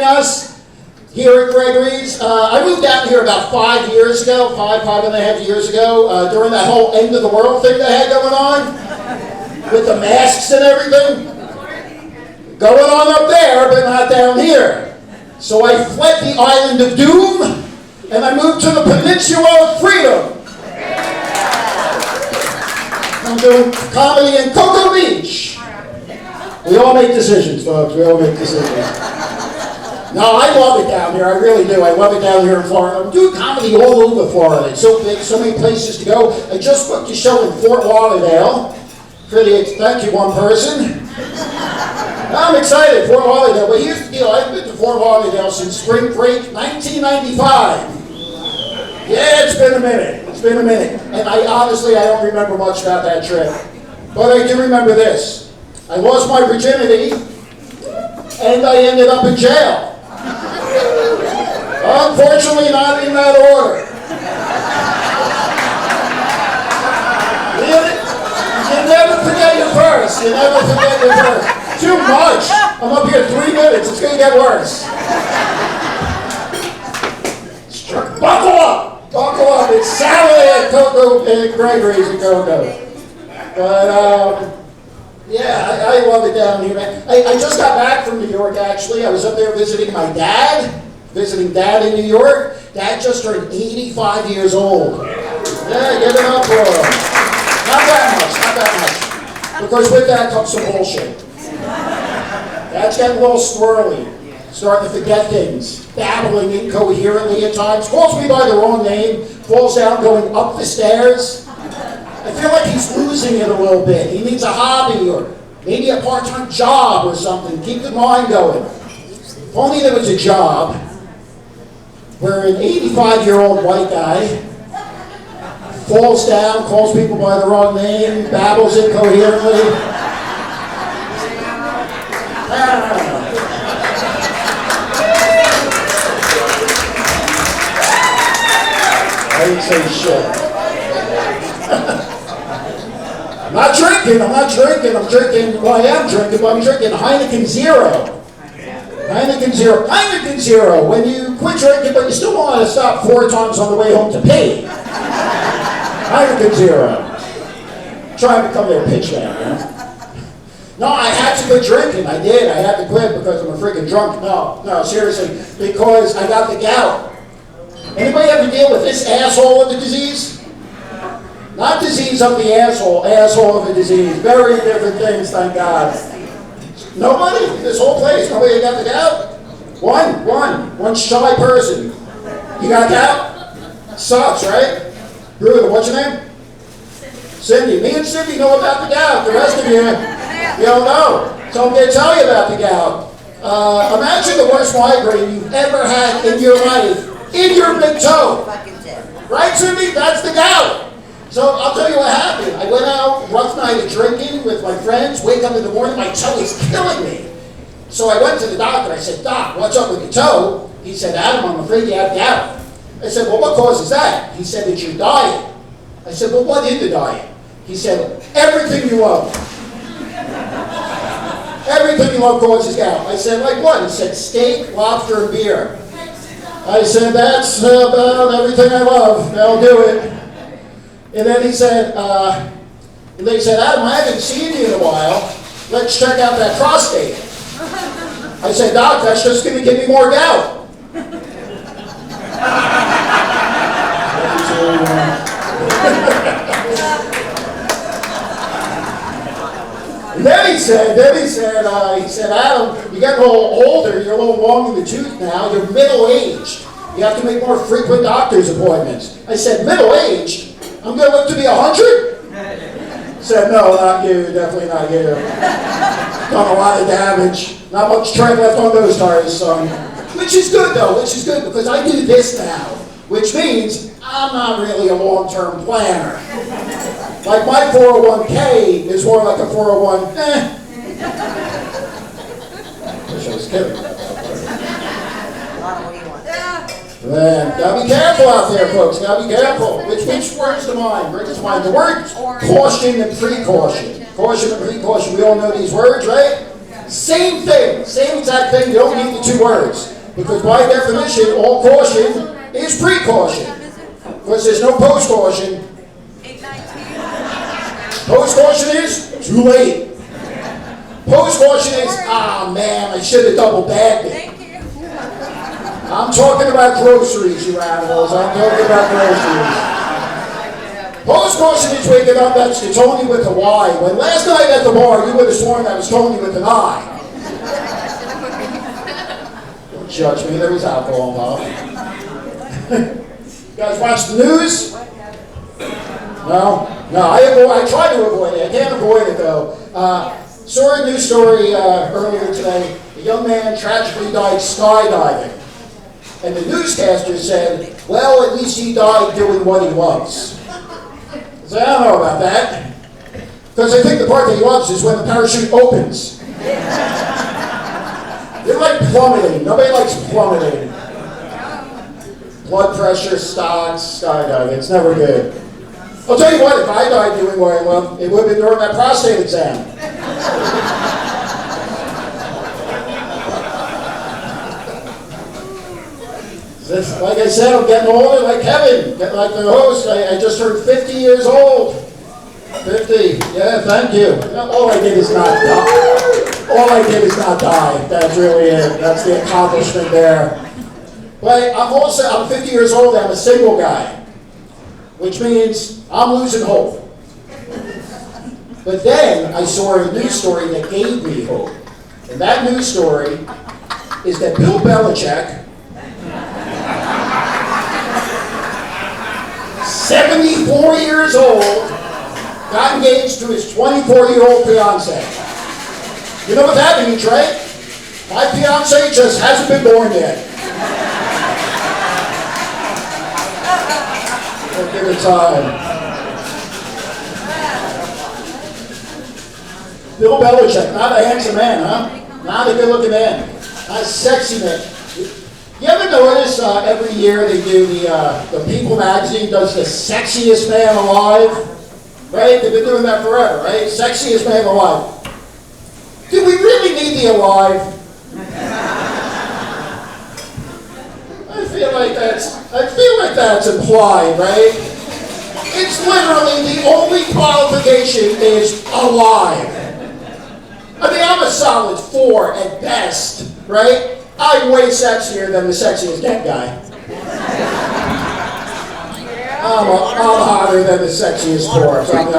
us here at Gregory's. I moved out here about 5 years ago, five and a half years ago, during that whole end of the world thing they had going on, with the masks and everything. Going on up there, but not down here. So I fled the island of doom, and I moved to the peninsula of freedom. I'm doing comedy in Cocoa Beach. We all make decisions, folks. We all make decisions. No, I love it down here. I really do. I love it down here in Florida. I'm doing comedy all over Florida. It's so big, so many places to go. I just booked a show in Fort Lauderdale. Thank you, one person. I'm excited, Fort Lauderdale. But here's the deal. I've been to Fort Lauderdale since spring break 1995. Yeah, it's been a minute. It's been a minute. And I don't remember much about that trip. But I do remember this. I lost my virginity, and I ended up in jail. Unfortunately, not in that order. You never forget your first. You never forget your first. Too much. I'm up here 3 minutes. It's going to get worse. Buckle up. Buckle up. It's Saturday at Gregory's in Cocoa. But, yeah, I love it down here, man. I just got back from New York, actually. I was up there visiting my dad. Visiting Dad in New York. Dad just turned 85 years old. Yeah, give it up for him. Not that much. Because with that comes some bullshit. Dad's getting a little squirrely. Starting to forget things. Babbling incoherently at times. Calls me by the wrong name. Falls down going up the stairs. I feel like he's losing it a little bit. He needs a hobby or maybe a part-time job or something. Keep the mind going. If only there was a job where an 85-year-old white guy falls down, calls people by the wrong name, babbles incoherently. I didn't say shit. I'm not drinking. Well, I am drinking, but I'm drinking Heineken Zero. Heineken Zero. When you quit drinking, but you still want to stop 4 times on the way home to pee. Heineken Zero. Try to become their pitch man, man. No, I had to quit drinking. I did. I had to quit because I'm a freaking drunk. No, seriously. Because I got the gout. Anybody ever deal with this asshole of the disease? Not disease of the asshole of the disease. Very different things, thank God. Nobody? This whole place? Nobody got the gout? One shy person. You got gout? Sucks, right? Brutal. What's your name? Cindy. Me and Cindy know about the gout. The rest of you don't know. So I'm going to tell you about the gout. Imagine the worst migraine you've ever had in your life. In your big toe. Right, Cindy? That's the gout. So I'll tell you what happened. I went out, rough night of drinking with my friends, wake up in the morning, my toe is killing me. So I went to the doctor. I said, Doc, what's up with your toe? He said, Adam, I'm afraid you have gout. I said, well, what causes that? He said, it's your diet. I said, well, what is the diet? He said, everything you love. Everything you love causes gout. I said, like what? He said, steak, lobster, and beer. I said, that's about everything I love. I'll do it. And then he said, Adam, I haven't seen you in a while. Let's check out that prostate. I said, Doc, that's just going to give me more gout. And then he said, Adam, you're getting a little older. You're a little long in the tooth now. You're middle-aged. You have to make more frequent doctor's appointments. I said, middle-aged? I'm going to live to be 100? Said, no, not you. Definitely not you. Done a lot of damage. Not much tread left on those tires, son. Which is good, though. Which is good, because I do this now. Which means I'm not really a long-term planner. Like my 401k is more like a 401, Wish I was kidding about that. Man, gotta be careful out there, folks. Gotta be careful. Which words to mind? Brings to mind the words caution and precaution. Caution and precaution. We all know these words, right? Same thing. Same exact thing. You don't need the 2 words. Because by definition, all caution is precaution. Because there's no post-caution. Post-caution is too late. Post-caution is, ah man, I should have double bagged it. I'm talking about groceries, you animals. I'm talking about groceries. Post-caution is waking up, that's the Tony with a Y. When last night at the bar, you would have sworn that was Tony with an I. Don't judge me, there was alcohol involved. You guys watch the news? No? No, I try to avoid it. I can't avoid it though. Saw a news story earlier today. A young man tragically died skydiving. And the newscaster said, well, at least he died doing what he loves. So I don't know about that. Because I think the part that he loves is when the parachute opens. They're like plummeting. Nobody likes plummeting. Blood pressure, stocks, skydiving. It's never good. I'll tell you what, if I died doing what I love, it would have been during that prostate exam. Like I said, I'm getting older like Kevin, like the host. I just turned 50 years old. 50, yeah, thank you. All I did is not die. All I did is not die. That's really it. That's the accomplishment there. But I'm 50 years old, I'm a single guy. Which means I'm losing hope. But then I saw a news story that gave me hope. And that news story is that Bill Belichick, 74 years old, got engaged to his 24-year-old fiance. You know what that means, right? My fiance just hasn't been born yet. Give it time. Bill Belichick, not a handsome man, huh? Not a good-looking man. Not a sexy man. You ever notice every year they do the People magazine does the sexiest man alive? Right? They've been doing that forever, right? Sexiest man alive. Do we really need the alive? I feel like that's implied, right? It's literally the only qualification is alive. I mean, I'm a solid 4 at best, right? I'm way sexier than the sexiest dead guy. I'm hotter than the sexiest 4. So I'm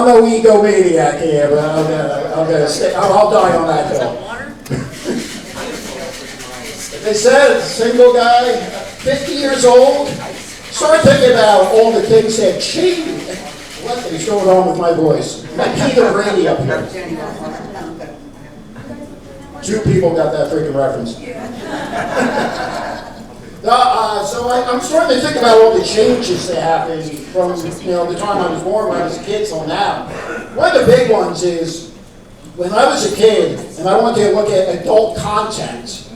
no egomaniac here, but I'll die on that hill. They said, single guy, 50 years old, start thinking about all the things that changed. What is going on with my voice? Like Peter Brady up here. 2 people got that freaking reference. So I'm starting to think about all the changes that happened from the time I was born, when I was a kid, till now. One of the big ones is, when I was a kid, and I wanted to look at adult content,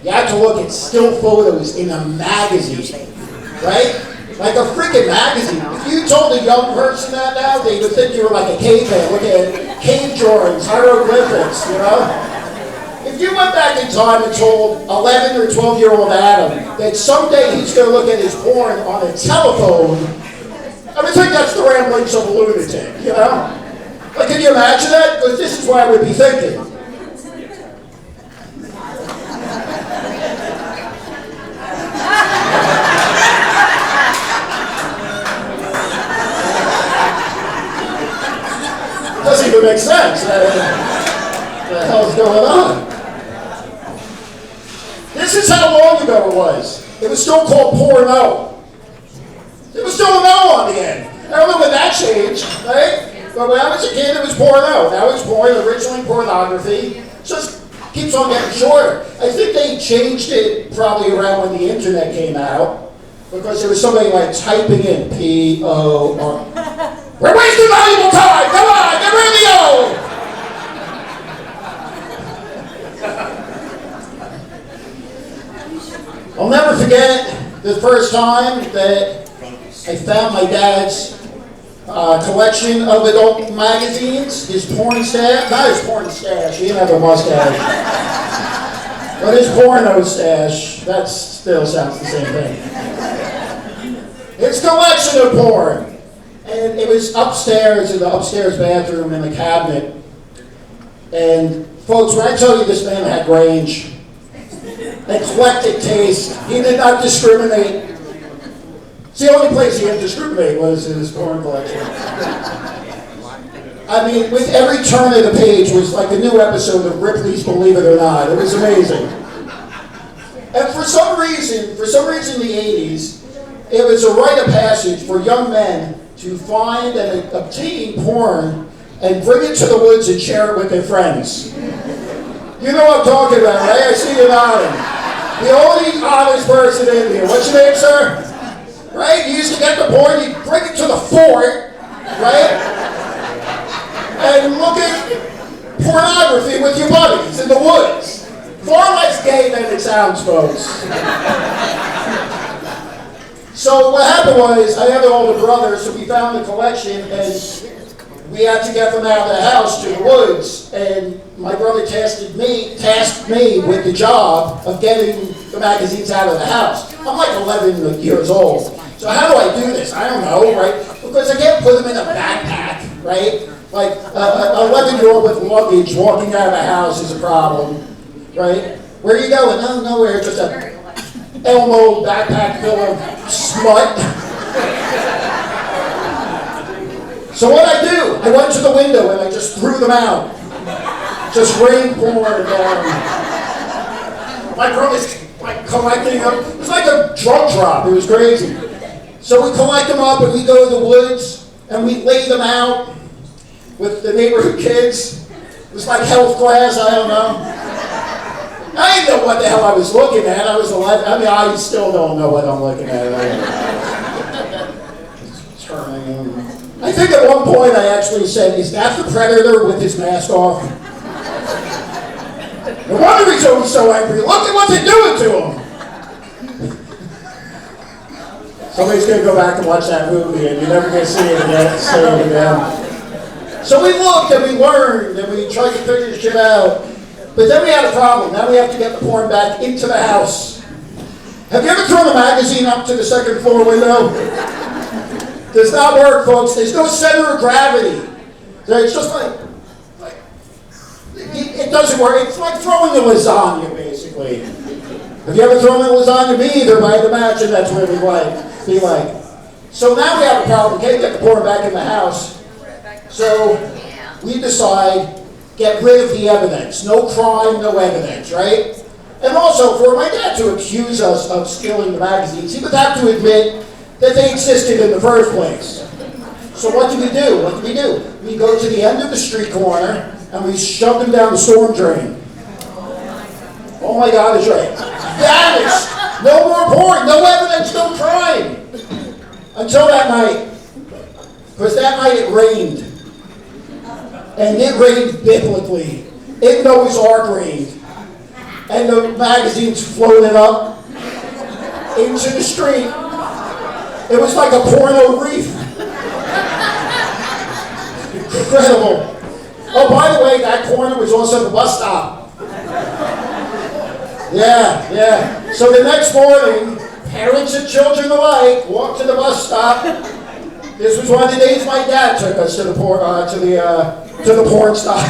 you had to look at still photos in a magazine, right? Like a freaking magazine. If you told a young person that now, they would think you were like a caveman, looking at cave drawings, hieroglyphics, you know? If you went back in time and told 11 or 12-year-old Adam that someday he's going to look at his porn on a telephone, I would think that's the ramblings of a lunatic, you know? Like, can you imagine that? Because this is what I would be thinking. Doesn't even make sense. What the hell's going on? This is how long ago it was. It was still called porno. It was still a no on the end. I don't know when that changed, right? But when I was a kid, it was porno. Now it's porn, originally pornography. Just keeps on getting shorter. I think they changed it probably around when the internet came out, because there was somebody like typing in P-O-R. We're wasting valuable time! Come on, get radio! I'll never forget the first time that I found my dad's collection of adult magazines, his porn stash, not his porn stash, he didn't have a mustache. But his porno stash, that still sounds the same thing. His collection of porn. And it was upstairs in the upstairs bathroom in the cabinet. And folks, when I tell you this man had range, eclectic taste, he did not discriminate. It's the only place he didn't discriminate was in his porn collection. I mean, with every turn of the page was like a new episode of Ripley's Believe It or Not. It was amazing. And for some reason in the 80s, it was a rite of passage for young men to find and obtain porn and bring it to the woods and share it with their friends. You know what I'm talking about, right? I see you nodding. The only honest person in here. What's your name, sir? Right? You used to get the porn, you bring it to the fort, right? And look at pornography with your buddies in the woods. Far less gay than it sounds, folks. So what happened was, I had an older brother, so we found the collection, and we had to get them out of the house to the woods. And my brother tasked me with the job of getting the magazines out of the house. I'm like 11 years old. So how do I do this? I don't know, right? Because I can't put them in a backpack, right? Like an 11-year-old with luggage walking out of the house is a problem, right? Where are you going? No, nowhere. Just a Elmo backpack full of smut. So what I do? I went to the window and I just threw them out. Just rained porn down. My brother's like collecting them. It was like a drug drop. It was crazy. So we collect them up and we go to the woods and we lay them out with the neighborhood kids. It was like health class, I don't know. I didn't know what the hell I was looking at. I was 11. I mean, I still don't know what I'm looking at. I think at one point I actually said, "Is that the Predator with his mask off?" No wonder he's always so angry. Look at what they're doing to him. Somebody's going to go back and watch that movie and you're never going to see it again. So we looked and we learned and we tried to figure shit out. But then we had a problem. Now we have to get the porn back into the house. Have you ever thrown a magazine up to the second floor window? Does not work, folks. There's no center of gravity. It's just like it doesn't work. It's like throwing a lasagna, basically. Have you ever thrown a lasagna? Me either, but I'd imagine that's what it would be like. So now we have a problem. Can't get the porn back in the house. So we decide, get rid of the evidence. No crime, no evidence, right? And also, for my dad to accuse us of stealing the magazines, he would have to admit that they existed in the first place. So what do? We go to the end of the street corner and we shove them down the storm drain. Oh my God, is right. Vanished. No more porn, no evidence, no crime. Until that night. Because that night it rained. And it rained biblically. It Noah's Ark rained. And the magazines floated up into the street. It was like a porno reef. Incredible. Oh, by the way, that corner was also the bus stop. Yeah. So the next morning, parents and children alike walked to the bus stop. This was one of the days my dad took us to the porn stop.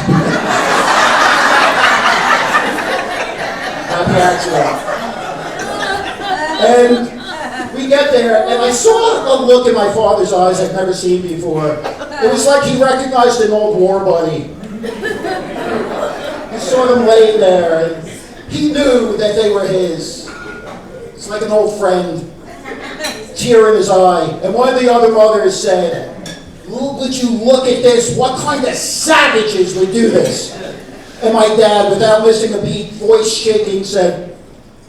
Happy accident. And we get there, and I saw a look in my father's eyes I'd never seen before. It was like he recognized an old war buddy. He saw them laying there, and he knew that they were his. It's like an old friend, tear in his eye. And one of the other mothers said, "Would you look at this? What kind of savages would do this?" And my dad, without missing a beat, voice shaking, said,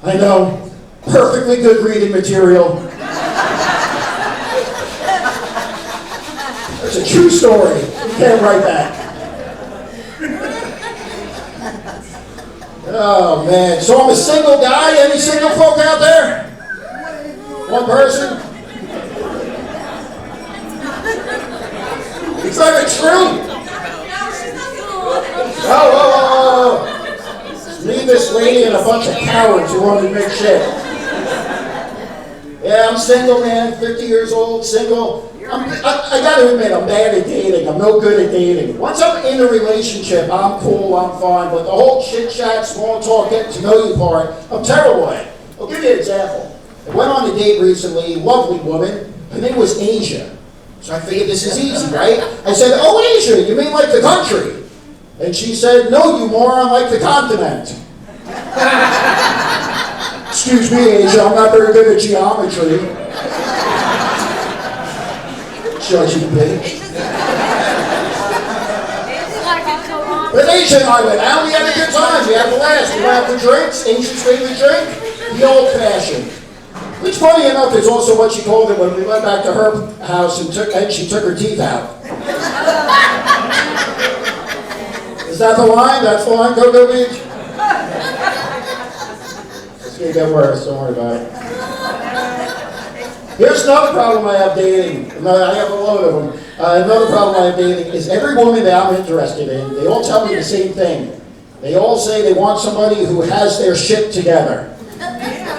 "I know. Perfectly good reading material." It's a true story. You can't write that. Oh, man. So I'm a single guy. Any single folk out there? One person? Is that true? Oh. Me this lady and a bunch of cowards who won't admit shit. Yeah, I'm single, man, 50 years old, single. I gotta admit, I'm bad at dating. I'm no good at dating. Once I'm in a relationship, I'm cool, I'm fine, but the whole chit-chat, small talk, getting to know you part, I'm terrible at it. I'll give you an example. I went on a date recently, lovely woman. Her name was Asia. So I figured this is easy, right? I said, oh, Asia, you mean like the country? And she said, no, you moron, like the continent. Excuse me, Asia, I'm not very good at geometry. Judging bitch. But Asia and I went out, we had a good time, we had a blast. We went out for drinks, Asia's favorite drink, the old-fashioned. Which, funny enough, is also what she called it when we went back to her house and she took her teeth out. Is that the line? That's the line, Go Beach? It's going to get worse, don't worry about it. Here's another problem I have dating. I have a load of them. Another problem I have dating is every woman that I'm interested in, they all tell me the same thing. They all say they want somebody who has their shit together.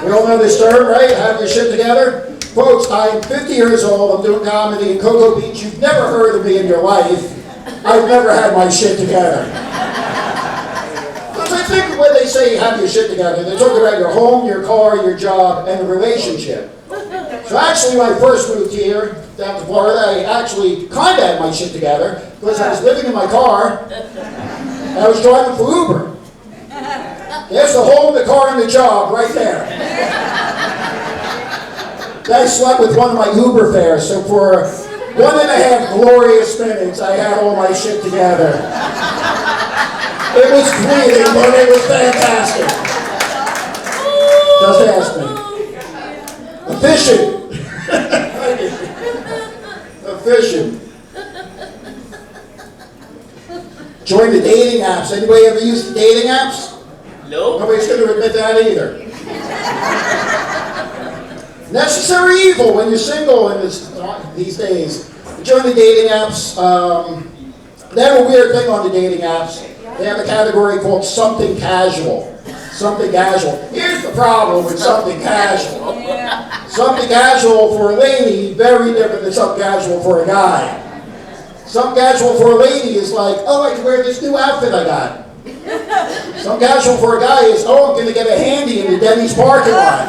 We all know this term, right? Have your shit together? Folks, I'm 50 years old. I'm doing comedy in Cocoa Beach. You've never heard of me in your life. I've never had my shit together. Because I think when they say have your shit together, they're talking about your home, your car, your job, and the relationship. So actually, when I first moved here, down to Florida, I actually kind of had my shit together because I was living in my car and I was driving for Uber. There's the home, the car, and the job right there. I slept with one of my Uber fares, so for 1.5 glorious minutes, I had all my shit together. It was fleeting, but it was fantastic. Just ask me. Efficient. Efficient. Join the dating apps. Anybody ever use the dating apps? No. Nobody's going to admit that either. Necessary evil when you're single in these days. Join the dating apps. They have a weird thing on the dating apps. They have a category called something casual. Something casual. Here's the problem with something casual. Something casual for a lady, very different than something casual for a guy. Something casual for a lady is like, oh, I can wear this new outfit I got. Something casual for a guy is, oh, I'm going to get a handy in the Denny's parking lot.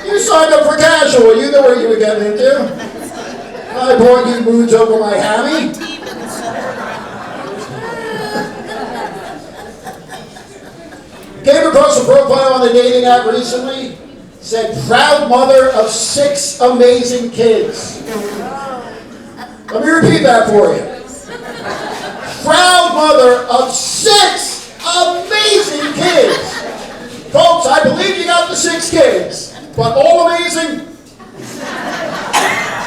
You signed up for casual, you know what you were getting into. I brought you moods over my hammy. Came across a profile on the dating app recently. Said, proud mother of 6 amazing kids. Let me repeat that for you. Proud mother of 6 amazing kids. Folks, I believe you got the 6 kids, but all amazing?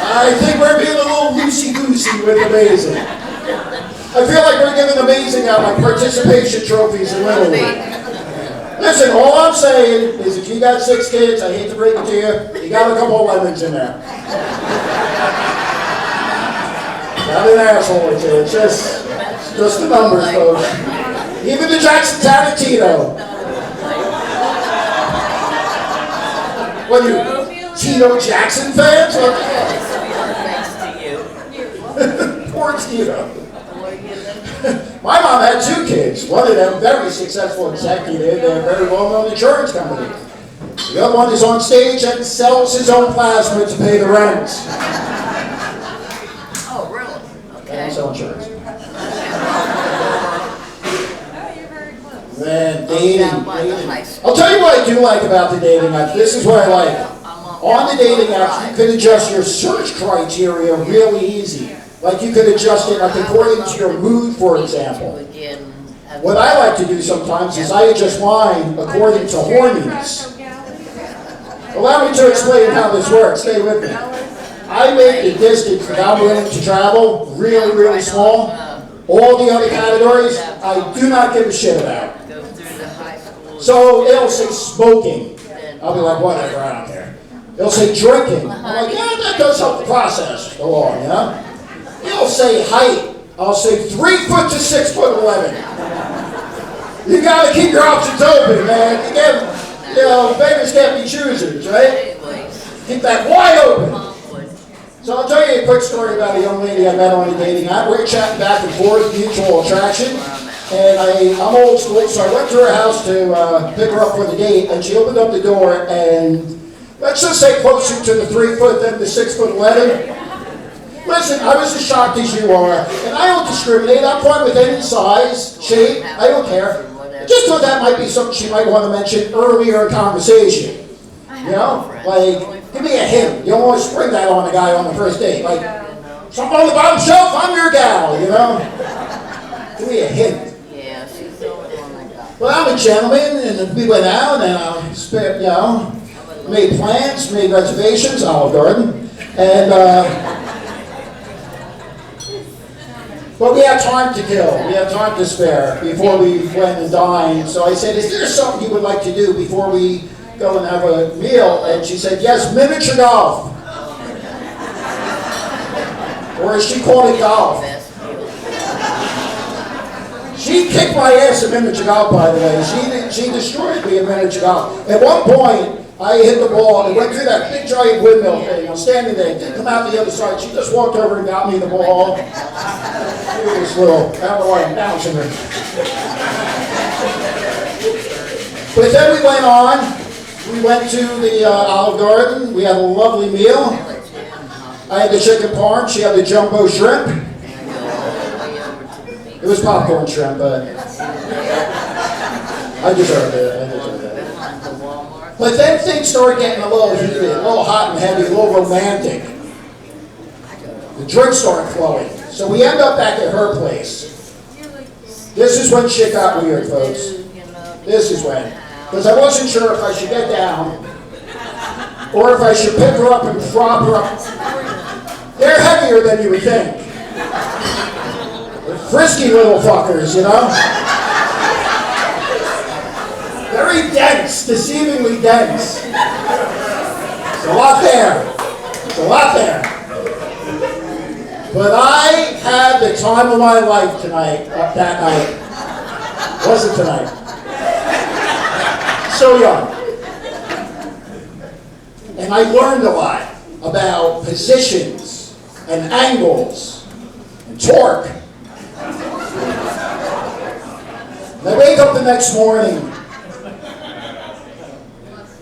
I think we're being a little loosey-goosey with amazing. I feel like we're giving amazing out like participation trophies in Little League. Listen, all I'm saying is if you got 6 kids, I hate to break it to you, you got a couple of lemons in there. Not an asshole, it's just the numbers, folks. Even the Jackson Tito. What are you, Tito Jackson fans? Poor Tito. My mom had 2 kids. One of them, very successful executive and a very well-known insurance company. The other one is on stage and sells his own plasma to pay the rent. Oh, really? Okay. I don't sell insurance. Man, dating. I'll tell you what I do like about the dating apps. This is what I like. On the dating apps, you can adjust your search criteria really easy. Like you could adjust it like according to your mood, for example. What I like to do sometimes is I adjust mine according to horniness. Allow me to explain how this works. Stay with me. I make the distance that I'm willing to travel really, really small. All the other categories, I do not give a shit about. So it'll say smoking. I'll be like, whatever, I don't care. It'll say drinking. I'm like, yeah, that does help the process go on, you know? It'll say height. I'll say 3 foot to 6'11". You gotta keep your options open, man. You can't, beggars can't be choosers, right? Keep that wide open. So I'll tell you a quick story about a young lady I met on a dating app. We're chatting back and forth, mutual attraction. And I'm old school, so I went to her house to pick her up for the date, and she opened up the door, and let's just say closer to the 3 foot than the 6'11". Listen, I was as shocked as you are, and I don't discriminate. I'm fine with any size, shape, I don't care. I just thought that might be something she might want to mention earlier in conversation. You know, like, give me a hint. You don't always spring that on a guy on the first date. Like, something on the bottom shelf, I'm your gal, you know? Give me a hint. Well, I'm a gentleman, and we went out, and made plans, made reservations, Olive Garden, and, but we had time to kill, we had time to spare before we went and dined. So I said, is there something you would like to do before we go and have a meal? And she said, yes, miniature golf. Or as she called it, golf. She kicked my ass at miniature golf, by the way. She destroyed me at miniature golf. At one point, I hit the ball and went through that big giant windmill thing. I'm standing there, didn't come out the other side. She just walked over and got me the ball. It was little, I don't know why I'm bouncing her. But then we went on. We went to the Olive Garden. We had a lovely meal. I had the chicken parm. She had the jumbo shrimp. It was popcorn shrimp, but I deserved it. But then things started getting a little heated, a little hot and heavy, a little romantic. The drinks started flowing. So we end up back at her place. This is when shit got weird, folks. This is when. Because I wasn't sure if I should get down or if I should pick her up and prop her up. They're heavier than you would think. They're frisky little fuckers, you know? Very dense, deceivingly dense. There's a lot there. There's a lot there. But I had the time of my life tonight, that night. Wasn't tonight. So young. And I learned a lot about positions and angles and torque. And I wake up the next morning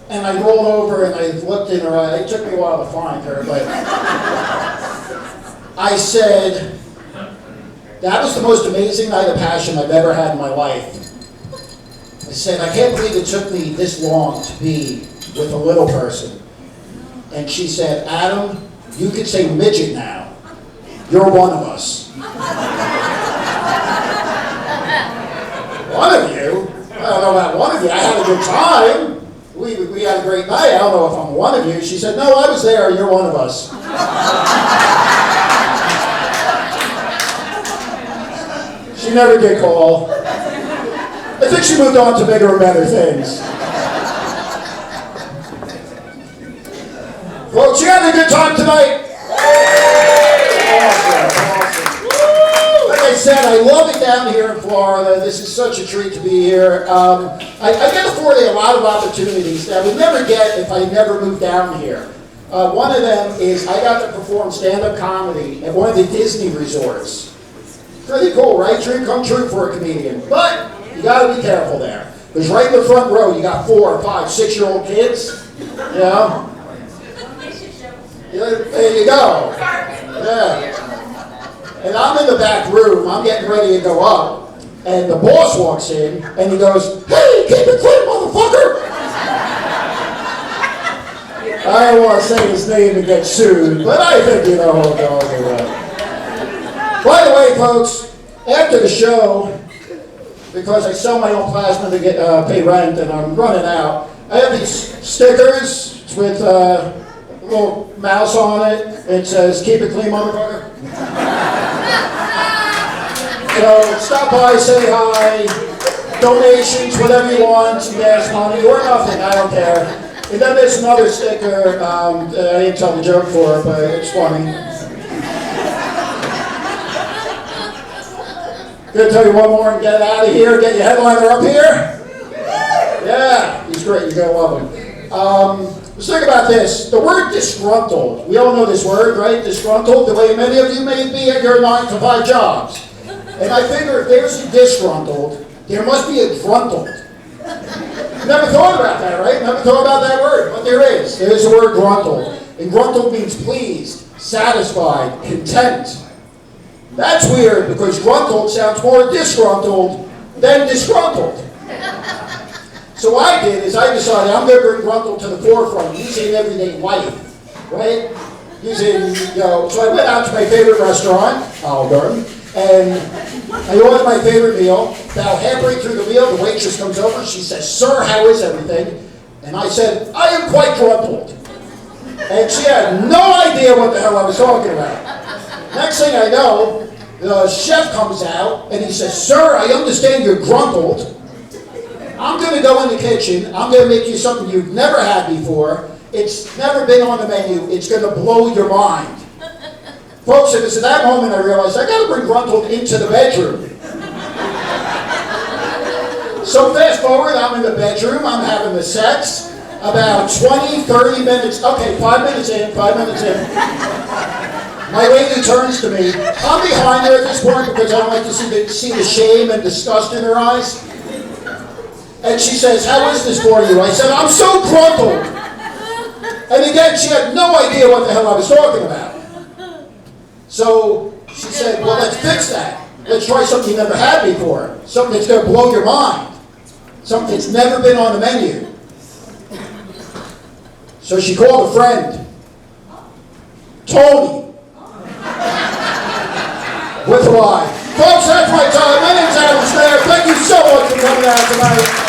and I rolled over and I looked in her eye. It took me a while to find her, but I said, that was the most amazing night of passion I've ever had in my life. I said, I can't believe it took me this long to be with a little person. And she said, Adam, you could say midget now. You're one of us. One of you? I don't know about one of you. I had a good time. We had a great night. I don't know if I'm one of you. She said, no, I was there. You're one of us. She never did call. I think she moved on to bigger and better things. Folks, you had a good time tonight? Awesome. Like I said, I love it down here in Florida. This is such a treat to be here. I get afforded a lot of opportunities that I would never get if I never moved down here. One of them is I got to perform stand-up comedy at one of the Disney resorts. Pretty cool, right? Dream come true for a comedian. But you got to be careful there. Because right in the front row, you got 4, 5, 6-year-old kids. You know? There you go. Yeah. And I'm in the back room. I'm getting ready to go up. And the boss walks in, and he goes, hey, keep it clean, motherfucker! I don't want to say his name and get sued, but I think you know who I'm talking about. By the way, folks, after the show, because I sell my own plasma to get pay rent, and I'm running out, I have these stickers with a little mouse on it. It says, keep it clean, motherfucker. So stop by, say hi, donations, whatever you want, some gas money, or nothing, I don't care. And then there's another sticker, I didn't tell the joke for it, but it's funny. Gonna tell you one more and get out of here. Get your headliner up here. Yeah, he's great. You're gonna love him. Let's think about this. The word disgruntled. We all know this word, right? Disgruntled, the way many of you may be at your 9-to-5 jobs. And I figure if there's a disgruntled, there must be a gruntled. Never thought about that, right? Never thought about that word, but there is. There is a word gruntled. And gruntled means pleased, satisfied, content. That's weird because gruntled sounds more disgruntled than disgruntled. So what I did is I decided I'm going to bring gruntled to the forefront using everyday life, right? So I went out to my favorite restaurant, Aldern, and I ordered my favorite meal. About halfway through the meal, the waitress comes over. She says, "Sir, how is everything?" And I said, "I am quite gruntled." And she had no idea what the hell I was talking about. Next thing I know, the chef comes out and he says, "Sir, I understand you're gruntled. I'm going to go in the kitchen. I'm going to make you something you've never had before. It's never been on the menu. It's going to blow your mind." Folks, it was at that moment I realized I got to bring gruntled into the bedroom. So fast forward, I'm in the bedroom. I'm having the sex. About 20, 30 minutes. Okay, 5 minutes in. My lady turns to me. I'm behind her at this point because I don't like to see the shame and disgust in her eyes. And she says, "How is this for you?" I said, "I'm so gruntled." And again, she had no idea what the hell I was talking about. So she said, "Well, let's fix that. Let's try something you never had before. Something that's going to blow your mind. Something that's never been on the menu." So she called a friend, Tony, with a Y. Folks, that's my time. My name's Snair. Thank you so much for coming out tonight.